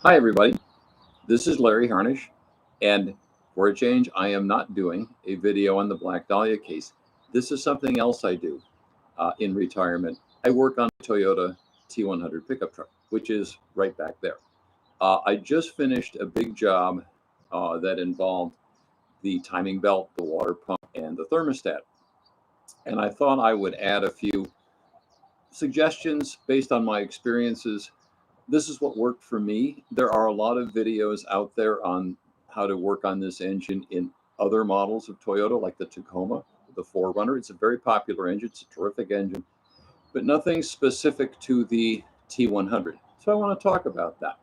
Hi, everybody. This is Larry Harnish, and for a change, I am not doing a video on the Black Dahlia case. This is something else I do in retirement. I work on a Toyota T100 pickup truck, which is right back there. I just finished a big job that involved the timing belt, the water pump, and the thermostat. And I thought I would add a few suggestions based on my experiences. This is what worked for me. There are a lot of videos out there on how to work on this engine in other models of Toyota, like the Tacoma, the 4Runner. It's a very popular engine. It's a terrific engine, but nothing specific to the T100. So I want to talk about that.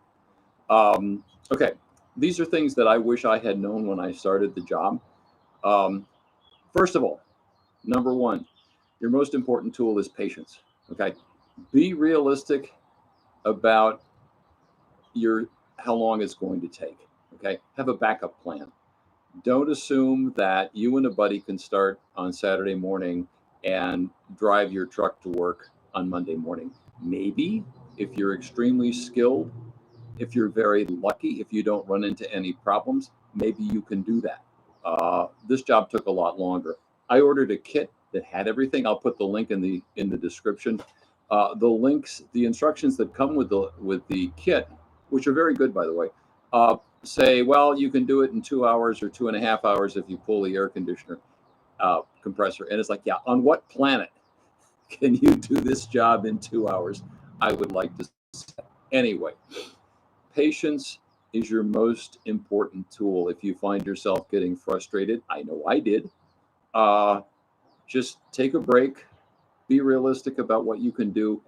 Okay, these are things that I wish I had known when I started the job. First of all, number one, your most important tool is patience. Okay, be realistic about how long it's going to take. Okay, have a backup plan. Don't assume that you and a buddy can start on Saturday morning and drive your truck to work on Monday morning. Maybe if you're extremely skilled, if you're very lucky, if you don't run into any problems, maybe you can do that. This job took a lot longer. I ordered a kit that had everything. I'll put the link in the description. The instructions that come with the kit, which are very good, by the way, say, well, you can do it in 2 hours or 2.5 hours if you pull the air conditioner compressor. And it's like, yeah, on what planet can you do this job in 2 hours? I would like to say. Anyway, patience is your most important tool. If you find yourself getting frustrated, I know I did, just take a break. Be realistic about what you can do.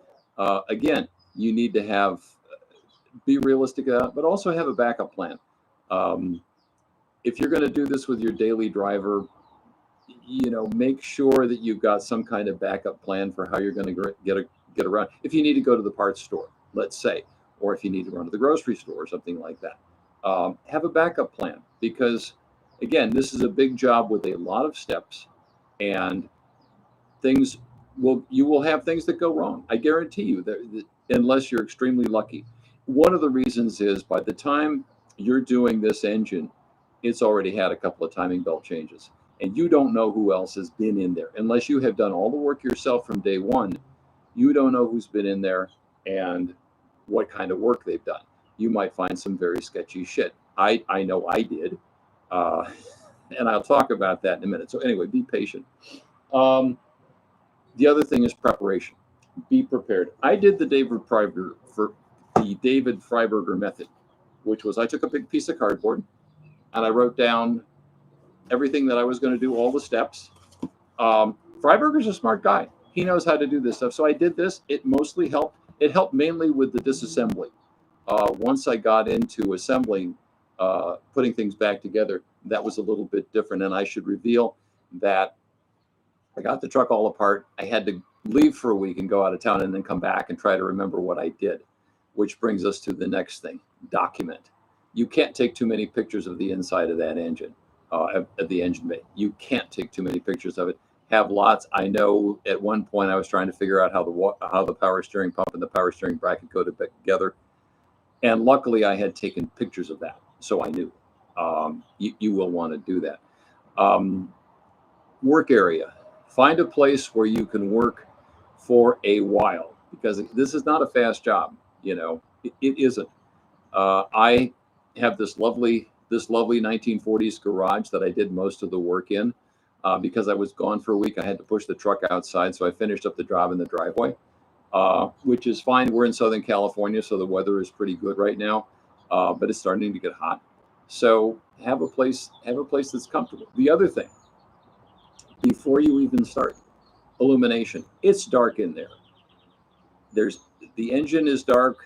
Again, you need to be realistic about it, but also have a backup plan. If you're going to do this with your daily driver, make sure that you've got some kind of backup plan for how you're going to get around. If you need to go to the parts store, let's say, or if you need to run to the grocery store or something like that, have a backup plan, because again, this is a big job with a lot of steps, and you will have things that go wrong. I guarantee you that, unless you're extremely lucky. One of the reasons is by the time you're doing this engine, it's already had a couple of timing belt changes, and you don't know who else has been in there. Unless you have done all the work yourself from day one, you don't know who's been in there and what kind of work they've done. You might find some very sketchy shit. I know I did, and I'll talk about that in a minute. So anyway, be patient. The other thing is preparation. Be prepared. I did the David Freiberger method, which was I took a big piece of cardboard and I wrote down everything that I was going to do, all the steps. Freiberger's a smart guy. He knows how to do this stuff. So I did this. It mostly helped. It helped mainly with the disassembly. Once I got into assembling, putting things back together, that was a little bit different. And I should reveal that I got the truck all apart. I had to leave for a week and go out of town and then come back and try to remember what I did, which brings us to the next thing: document. You can't take too many pictures of the inside of that engine, at the engine bay. You can't take too many pictures of it. Have lots. I know at one point I was trying to figure out how the power steering pump and the power steering bracket go together, and luckily I had taken pictures of that, so I knew. You will want to do that. Work area. Find a place where you can work for a while, because this is not a fast job. It isn't. I have this lovely 1940s garage that I did most of the work in. Because I was gone for a week, I had to push the truck outside, so I finished up the job in the driveway, which is fine. We're in Southern California, so the weather is pretty good right now, but it's starting to get hot. So have a place that's comfortable. The other thing, before you even start, illumination. It's dark in there. The engine is dark.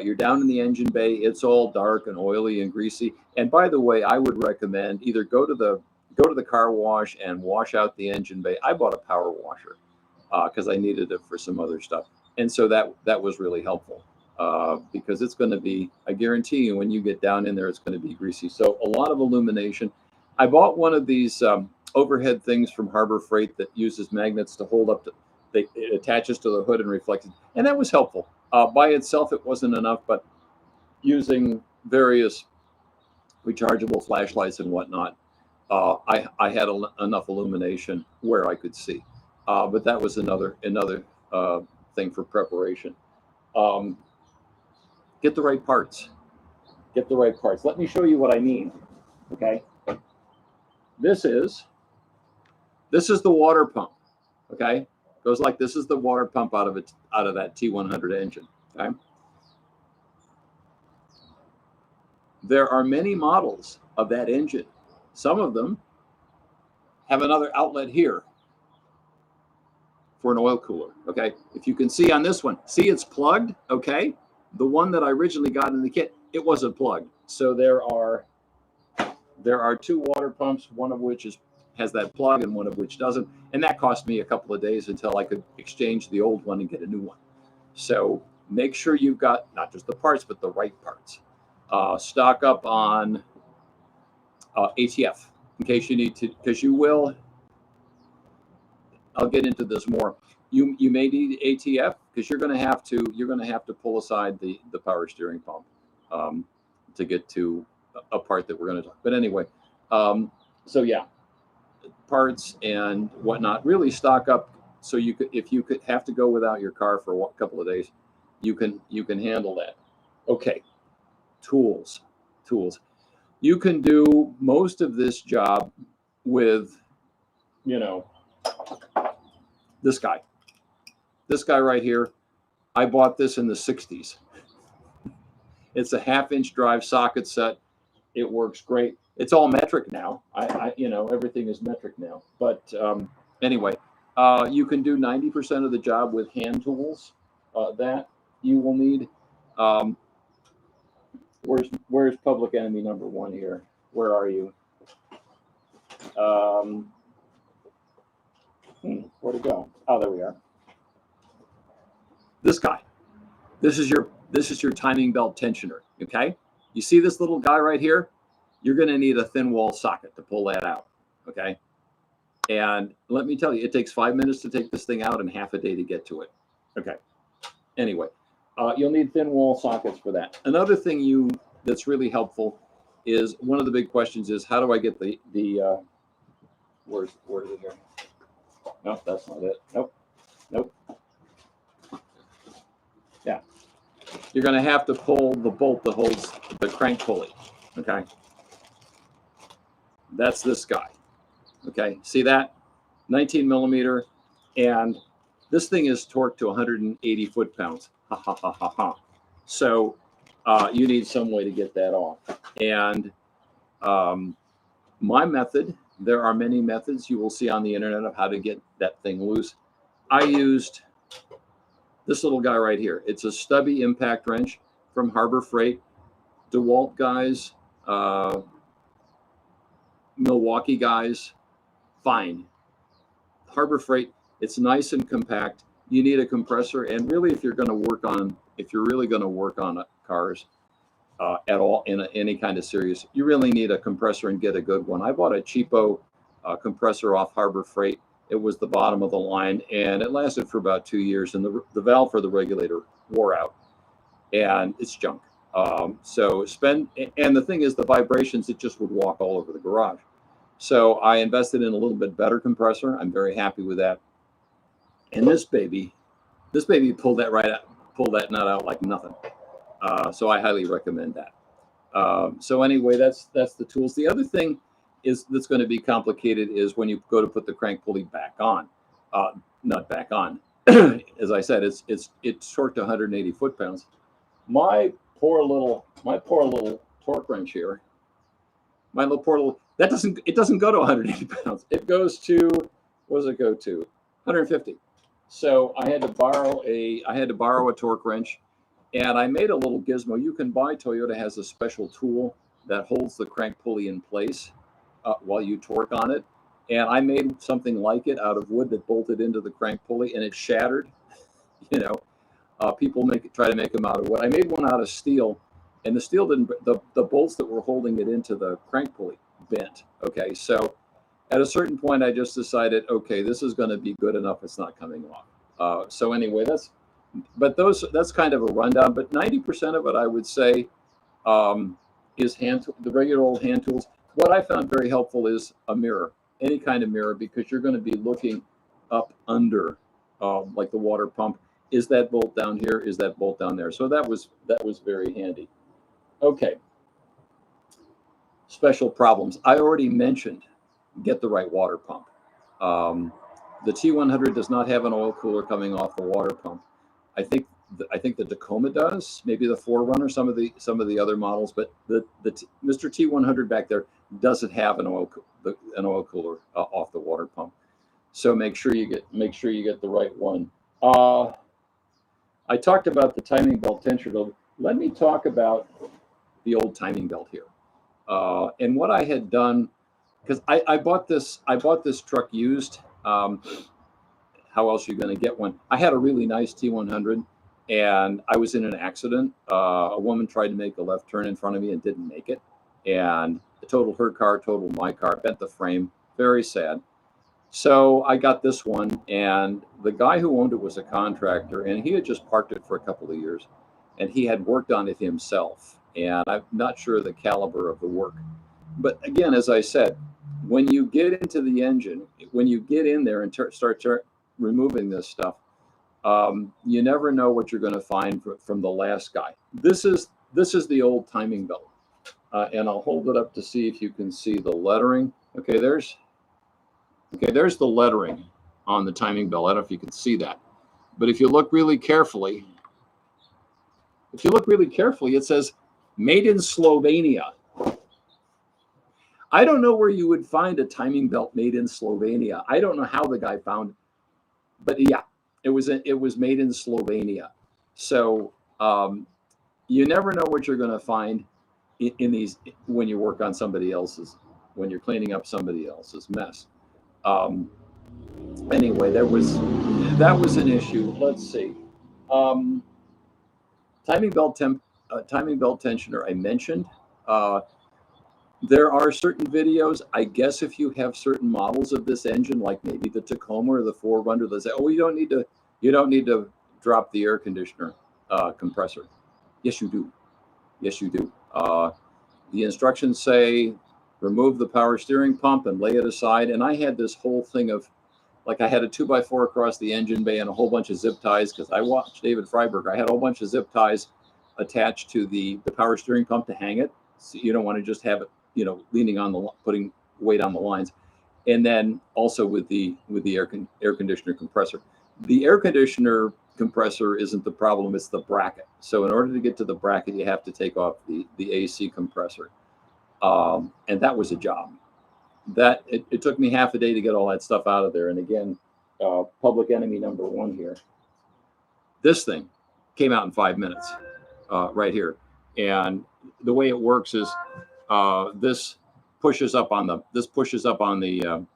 You're down in the engine bay. It's all dark and oily and greasy. And by the way, I would recommend either go to the car wash and wash out the engine bay. I bought a power washer because I needed it for some other stuff, and so that was really helpful, because it's going to be, I guarantee you, when you get down in there, it's going to be greasy. So a lot of illumination. I bought one of these overhead things from Harbor Freight that uses magnets to hold up. It attaches to the hood and reflects it, and that was helpful. By itself, it wasn't enough, but using various rechargeable flashlights and whatnot, I had enough illumination where I could see. But that was another thing for preparation. Get the right parts. Get the right parts. Let me show you what I mean. Okay. This is the water pump. Okay. Goes like this is the water pump out of that T100 engine. Okay. There are many models of that engine. Some of them have another outlet here for an oil cooler. Okay. If you can see on this one, see it's plugged. Okay. The one that I originally got in the kit, it wasn't plugged. So there are two water pumps, one of which has that plug and one of which doesn't. And that cost me a couple of days until I could exchange the old one and get a new one. So make sure you've got not just the parts, but the right parts. Stock up on ATF in case you need to, because you will. I'll get into this more. You may need ATF because you're going to have to pull aside the power steering pump to get to a part that we're going to talk. But anyway, so yeah, parts and whatnot. Really stock up so you could, if you could have to go without your car for a couple of days, you can handle that. Okay, tools. You can do most of this job with, this guy. This guy right here, I bought this in the 60s. It's a 1/2-inch drive socket set. It works great. It's all metric now. Everything is metric now. But anyway, you can do 90% of the job with hand tools that you will need. Where's public enemy number one here? Where are you? Where'd it go? Oh, there we are. This guy. This is your timing belt tensioner. Okay. You see this little guy right here? You're going to need a thin wall socket to pull that out. Okay. And let me tell you, it takes 5 minutes to take this thing out and half a day to get to it. Okay. Anyway, you'll need thin wall sockets for that. Another thing that's really helpful is one of the big questions is how do I get the where's it here? No, that's not it. Nope. Yeah. You're going to have to pull the bolt that holds the crank pulley. Okay. That's this guy. Okay. See that? 19 millimeter. And this thing is torqued to 180 foot-pounds. Ha, ha, ha, ha, ha. So you need some way to get that off. And my method, there are many methods you will see on the internet of how to get that thing loose. I used this little guy right here. It's a stubby impact wrench from Harbor Freight. DeWalt guys, Milwaukee guys, fine. Harbor Freight, it's nice and compact. You need a compressor, and really, if you're really going to work on cars at all in any kind of serious, you really need a compressor and get a good one. I bought a cheapo compressor off Harbor Freight. It was the bottom of the line, and it lasted for about 2 years, and the valve for the regulator wore out, and it's junk. And the thing is, the vibrations, it just would walk all over the garage. So I invested in a little bit better compressor. I'm very happy with that. And this baby pulled that nut out like nothing. So I highly recommend that. So anyway, that's the tools. The other thing that's going to be complicated is when you go to put the crank pulley back on, not back on. As I said, it's torqued to 180 foot-pounds. My poor little torque wrench here. It doesn't go to 180 pounds. It goes to, what does it go to? 150. So I had to borrow a torque wrench, and I made a little gizmo. You can buy, Toyota has a special tool that holds the crank pulley in place while you torque on it. And I made something like it out of wood that bolted into the crank pulley, and it shattered. People try to make them out of wood. I made one out of steel, and the steel didn't. The bolts that were holding it into the crank pulley bent. Okay, so at a certain point, I just decided, okay, this is going to be good enough. It's not coming off. So anyway, that's kind of a rundown. But 90% of it, I would say, is the regular old hand tools. What I found very helpful is a mirror, any kind of mirror, because you're going to be looking up under, like the water pump. Is that bolt down here? Is that bolt down there? So that was very handy. Okay. Special problems. I already mentioned get the right water pump. The T100 does not have an oil cooler coming off the water pump. I think the Tacoma does, maybe the Forerunner, some of the other models, but the Mr. T100 back there doesn't have an oil cooler off the water pump. So make sure you get the right one. I talked about the timing belt tensioner. Let me talk about the old timing belt here. And what I had done, because I bought this truck used. How else are you going to get one? I had a really nice T100, and I was in an accident. A woman tried to make a left turn in front of me and didn't make it, and it totaled her car, totaled my car, bent the frame. Very sad. So I got this one, and the guy who owned it was a contractor, and he had just parked it for a couple of years, and he had worked on it himself. And I'm not sure the caliber of the work. But again, as I said, when you get into the engine, when you get in there and start removing this stuff, you never know what you're going to find from the last guy. This is the old timing belt. And I'll hold it up to see if you can see the lettering. Okay, there's the lettering on the timing belt. I don't know if you can see that. But if you look really carefully, it says made in Slovenia. I don't know where you would find a timing belt made in Slovenia. I don't know how the guy found it, but yeah, it was made in Slovenia. So you never know what you're going to find in these when you work on when you're cleaning up somebody else's mess. Anyway, that was an issue. Let's see. Timing belt tensioner I mentioned. There are certain videos, I guess, if you have certain models of this engine, like maybe the Tacoma or the Forerunner, they say, "Oh, you don't need to drop the air conditioner compressor." Yes, you do. Yes, you do. The instructions say remove the power steering pump and lay it aside. And I had this whole thing of, like, I had a 2x4 across the engine bay and a whole bunch of zip ties, because I watched David Freiberg. I had a whole bunch of zip ties attached to the power steering pump to hang it. So you don't want to just have it, leaning on putting weight on the lines. And then also with the air conditioner compressor. The air conditioner compressor isn't the problem, it's the bracket. So in order to get to the bracket, you have to take off the AC compressor. And that was a job. It took me half a day to get all that stuff out of there. And again, public enemy number one here. This thing came out in 5 minutes, right here. And the way it works is this pushes up on the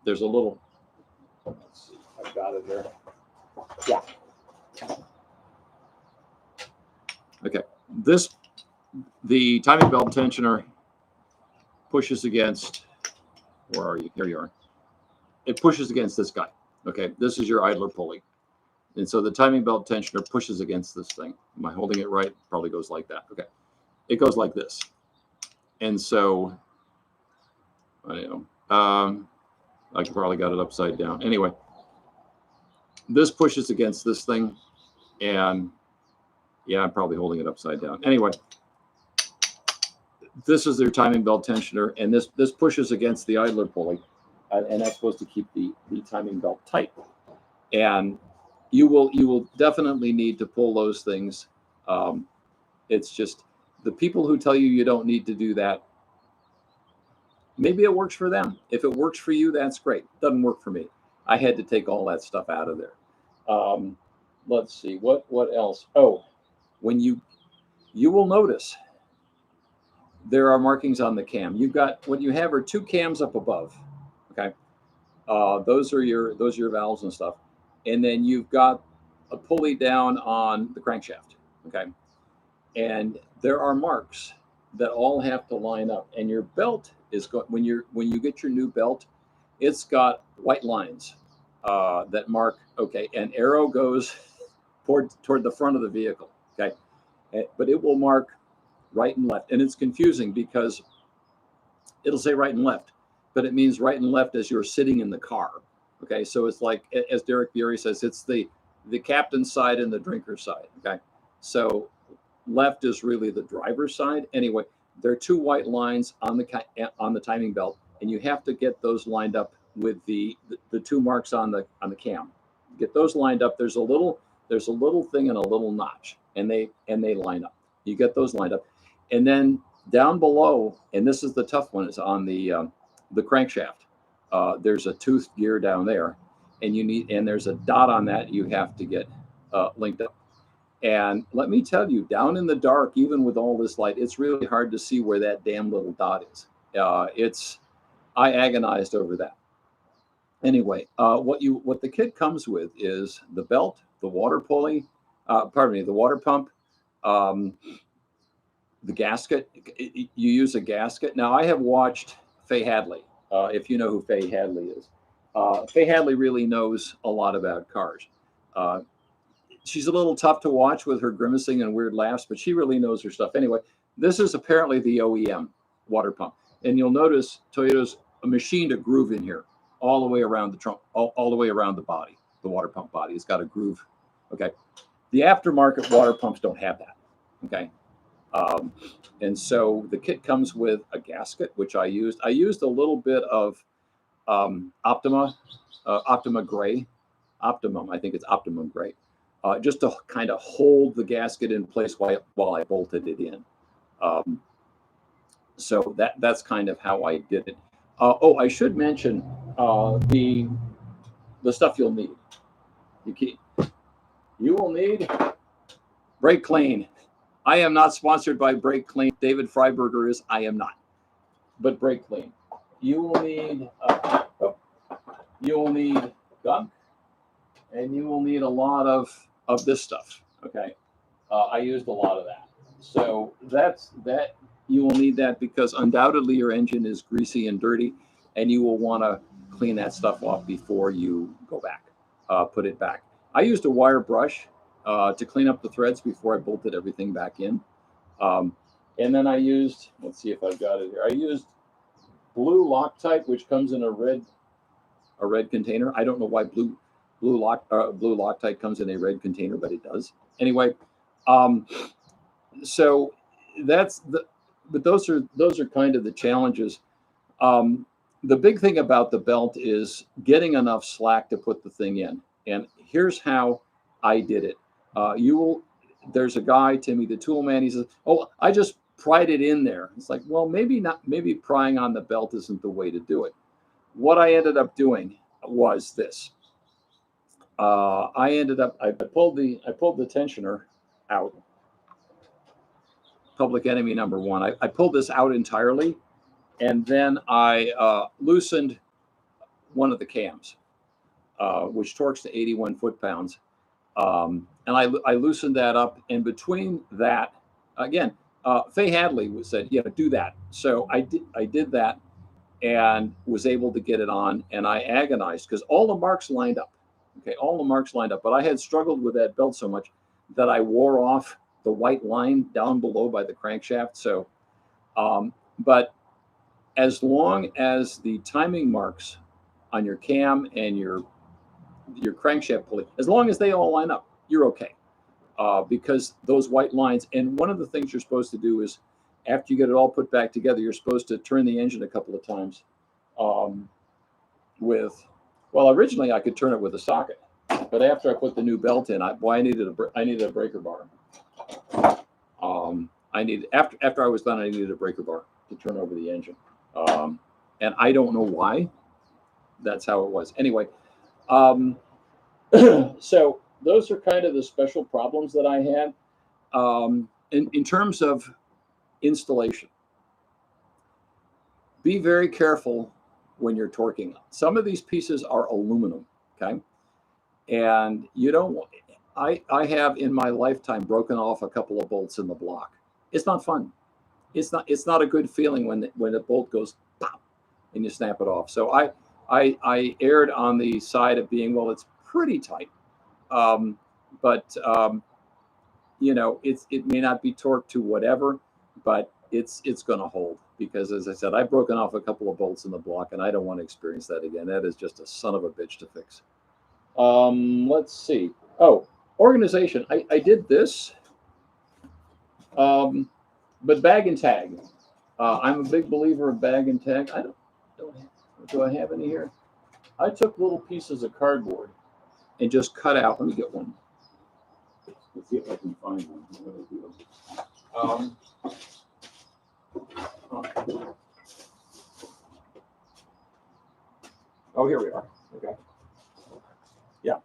there's a little, let's see, I've got it there. Yeah. Okay. The timing belt tensioner pushes against, where are you? Here you are. It pushes against this guy. Okay. This is your idler pulley. And so the timing belt tensioner pushes against this thing. Am I holding it right? Probably goes like that. Okay. It goes like this. And so, I don't know. I probably got it upside down. Anyway, this pushes against this thing. And yeah, I'm probably holding it upside down. Anyway, this is their timing belt tensioner. And this pushes against the idler pulley. And that's supposed to keep the timing belt tight. And you will definitely need to pull those things. It's just the people who tell you don't need to do that, maybe it works for them. If it works for you, that's great. Doesn't work for me. I had to take all that stuff out of there. Let's see, what else? Oh, when you will notice there are markings on the cam. What you have are two cams up above. Okay, those are your valves and stuff. And then you've got a pulley down on the crankshaft, okay? And there are marks that all have to line up. And your belt is when you get your new belt, it's got white lines that mark, okay, an arrow goes toward the front of the vehicle, okay? But it will mark right and left. And it's confusing because it'll say right and left, but it means right and left as you're sitting in the car. Okay, so it's like, as Derek Bury says, it's the captain's side and the drinker's side. Okay, so left is really the driver's side. Anyway, there are two white lines on the timing belt, and you have to get those lined up with the two marks on the cam. Get those lined up. There's a little thing and a little notch, and they line up. You get those lined up, and then down below, and this is the tough one, is on the crankshaft. There's a toothed gear down there, and there's a dot on that you have to get linked up. And let me tell you, down in the dark, even with all this light, it's really hard to see where that damn little dot is. I agonized over that. Anyway, what the kit comes with is the belt, the water pulley, the water pump, the gasket. You use a gasket. Now, I have watched Faye Hadley, if you know who Faye Hadley is. Faye Hadley really knows a lot about cars. She's a little tough to watch with her grimacing and weird laughs, but she really knows her stuff. Anyway, this is apparently the OEM water pump. And you'll notice Toyota's machined a groove in here all the way around the trunk, all the way around the body, the water pump body. It's got a groove. Okay. The aftermarket water pumps don't have that. Okay. And so the kit comes with a gasket, which I used. I used a little bit of Optimum Gray. I think it's Optimum Gray. Just to kind of hold the gasket in place while I bolted it in. So that's kind of how I did it. I should mention the stuff you'll need. You will need brake clean. I am not sponsored by Brake Clean. David Freiberger is. I am not. But brake clean. You will need gum, and you will need a lot of this stuff. Okay, I used a lot of that. So that's that. You will need that because undoubtedly your engine is greasy and dirty, and you will want to clean that stuff off before you go back. Put it back. I used a wire brush to clean up the threads before I bolted everything back in. And then I used, let's see if I've got it here. I used blue Loctite, which comes in a red container. I don't know why blue Loctite comes in a red container, but it does. Anyway, so but those are kind of the challenges. The big thing about the belt is getting enough slack to put the thing in. And here's how I did it. There's a guy, Timmy, the tool man, he says, "Oh, I just pried it in there." It's like, well, maybe not. Maybe prying on the belt isn't the way to do it. What I ended up doing was this. I pulled the tensioner out. Public enemy number one. I pulled this out entirely, and then I loosened one of the cams, which torques to 81 foot-pounds. And I loosened that up, and between that, again, Faye Hadley said, "Yeah, do that." So I did that, and was able to get it on. And I agonized because all the marks lined up. Okay, all the marks lined up, but I had struggled with that belt so much that I wore off the white line down below by the crankshaft. So, but as long as the timing marks on your cam and your crankshaft pulley, as long as they all line up, you're okay. Because those white lines, and one of the things you're supposed to do is, after you get it all put back together, you're supposed to turn the engine a couple of times originally I could turn it with a socket, but after I put the new belt in, I needed a breaker bar. After I was done, I needed a breaker bar to turn over the engine. And I don't know why. That's how it was. Anyway, so those are kind of the special problems that I had. In terms of installation, be very careful when you're torquing. Some of these pieces are aluminum, okay? And you don't, I have in my lifetime broken off a couple of bolts in the block. It's not fun. It's not a good feeling when the bolt goes pop and you snap it off. So I erred on the side of being, well, it's pretty tight. But it may not be torqued to whatever, but it's going to hold because, as I said, I've broken off a couple of bolts in the block, and I don't want to experience that again. That is just a son of a bitch to fix. Let's see. Oh, organization. I did this, but bag and tag. I'm a big believer of bag and tag. Do I have any here? I took little pieces of cardboard and just cut out. Let me get one. Let's see if I can find one. Oh, here we are. Okay. Yeah.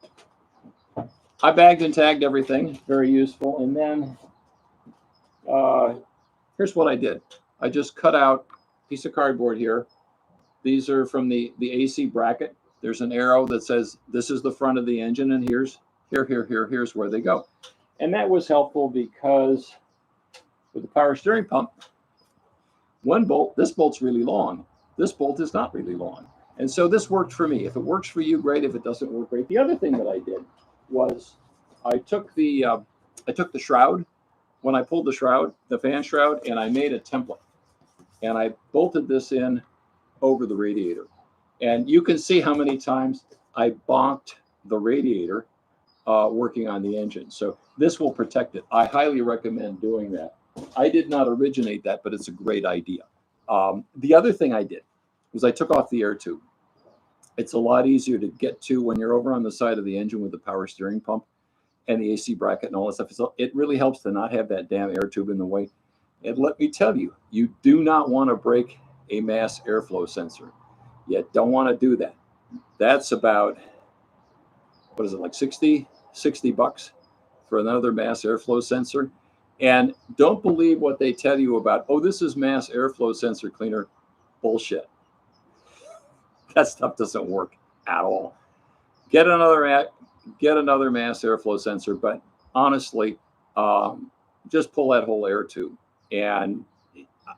I bagged and tagged everything. Very useful. And then here's what I did. I just cut out a piece of cardboard here. These are from the AC bracket. There's an arrow that says this is the front of the engine, and here's where they go. And that was helpful because with the power steering pump, one bolt, this bolt's really long. This bolt is not really long. And so this worked for me. If it works for you, great. If it doesn't work, great. The other thing that I did was I took the shroud. When I pulled the shroud, the fan shroud, and I made a template. And I bolted this in over the radiator. And you can see how many times I bonked the radiator working on the engine. So this will protect it. I highly recommend doing that. I did not originate that, but it's a great idea. The other thing I did was I took off the air tube. It's a lot easier to get to when you're over on the side of the engine with the power steering pump and the AC bracket and all that stuff. So it really helps to not have that damn air tube in the way. And let me tell you, you do not want to break a mass airflow sensor. You don't want to do that. That's about, what is it, like 60 bucks for another mass airflow sensor. And don't believe what they tell you about, oh, this is mass airflow sensor cleaner. Bullshit. That stuff doesn't work at all. Get another mass airflow sensor, but honestly, just pull that whole air tube. And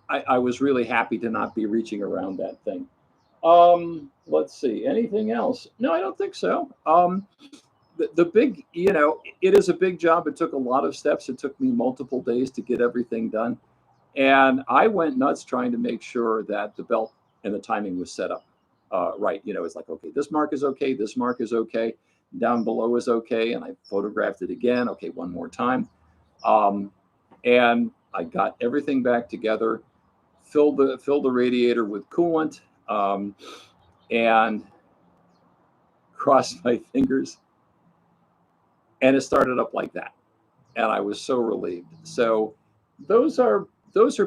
I was really happy to not be reaching around that thing. Let's see, anything else? No, I don't think so. The big, it is a big job. It took a lot of steps. It took me multiple days to get everything done. And I went nuts trying to make sure that the belt and the timing was set up right. It's like, okay, this mark is okay. This mark is okay. Down below is okay. And I photographed it again. Okay, one more time. And I got everything back together, filled the radiator with coolant, and crossed my fingers. And it started up like that. And I was so relieved. So those are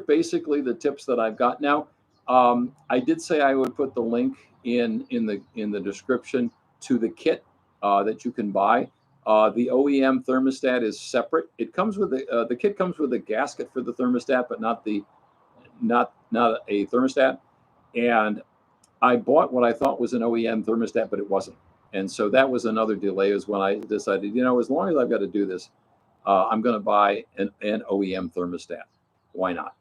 basically the tips that I've got now. I did say I would put the link in the description to the kit that you can buy. The OEM thermostat is separate. It comes with the kit comes with a gasket for the thermostat, but not a thermostat. And I bought what I thought was an OEM thermostat, but it wasn't. And so that was another delay, is when I decided, as long as I've got to do this, I'm going to buy an OEM thermostat. Why not?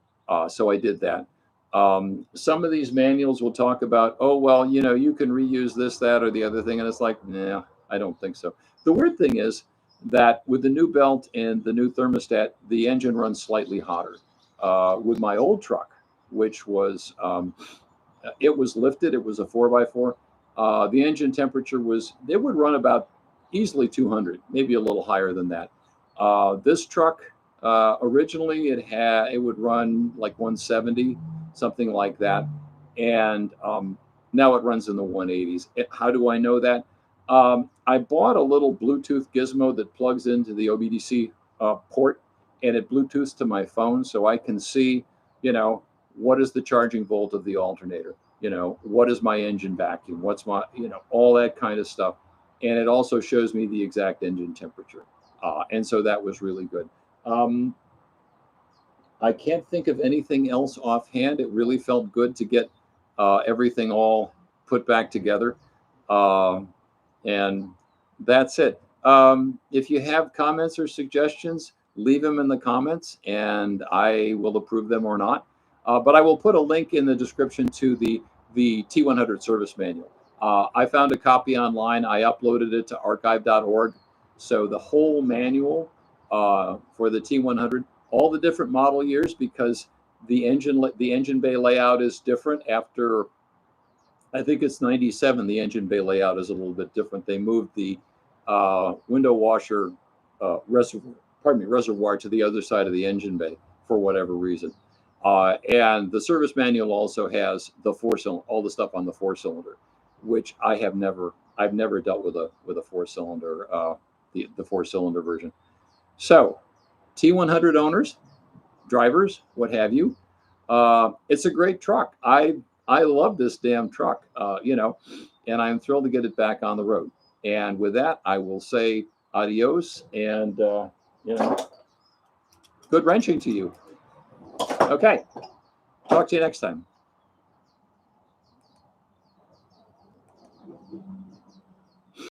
So I did that. Some of these manuals will talk about, oh, well, you can reuse this, that, or the other thing. And it's like, nah, I don't think so. The weird thing is that with the new belt and the new thermostat, the engine runs slightly hotter. With my old truck, which was, it was lifted, it was a 4x4. The engine temperature it would run about easily 200, maybe a little higher than that. This truck, originally it would run like 170, something like that. And now it runs in the 180s. How do I know that? I bought a little Bluetooth gizmo that plugs into the OBDC port, and it Bluetooths to my phone, so I can see, what is the charging volt of the alternator? What is my engine vacuum? What's my, all that kind of stuff. And it also shows me the exact engine temperature. And so that was really good. I can't think of anything else offhand. It really felt good to get everything all put back together. And that's it. If you have comments or suggestions, leave them in the comments and I will approve them or not. But I will put a link in the description to the T100 service manual. I found a copy online. I uploaded it to archive.org. So the whole manual for the T100, all the different model years, because The engine bay layout is different after, I think it's 97. The engine bay layout is a little bit different. They moved the window washer reservoir to the other side of the engine bay for whatever reason. And the service manual also has the all the stuff on the 4-cylinder, which I've never dealt with a 4-cylinder, the 4-cylinder version. So T100 owners, drivers, what have you, it's a great truck. I love this damn truck, and I'm thrilled to get it back on the road. And with that, I will say adios and, good wrenching to you. Okay. Talk to you next time.